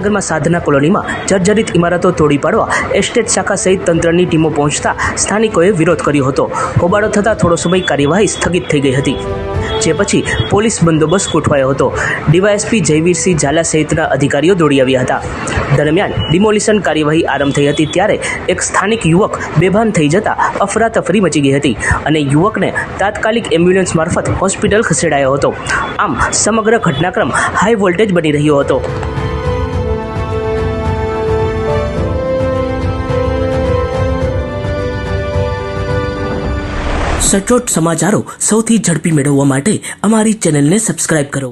જામનગરમાં સાધના કોલોનીમાં જર્જરિત ઇમારતો તોડી પાડવા એસ્ટેટ શાખા સહિત તંત્રની ટીમો પહોંચતા સ્થાનિકોએ વિરોધ કર્યો હતો. હોબાળો થતાં થોડો સમય કાર્યવાહી સ્થગિત થઈ ગઈ હતી, જે પછી પોલીસ બંદોબસ્ત ગોઠવાયો હતો. ડીવાયએસપી જયવીરસિંહ ઝાલા સહિતના અધિકારીઓ દોડી આવ્યા હતા. દરમિયાન ડિમોલિશન કાર્યવાહી આરંભ થઈ હતી ત્યારે એક સ્થાનિક યુવક બેભાન થઈ જતા અફરાતફરી મચી ગઈ હતી અને યુવકને તાત્કાલિક એમ્બ્યુલન્સ મારફત હોસ્પિટલ ખસેડાયો હતો. આમ સમગ્ર ઘટનાક્રમ હાઈ વોલ્ટેજ બની રહ્યો હતો. સચોટ સમાચારો સૌથી ઝડપી મેળવવા માટે અમારી ચેનલને સબસ્ક્રાઇબ કરો.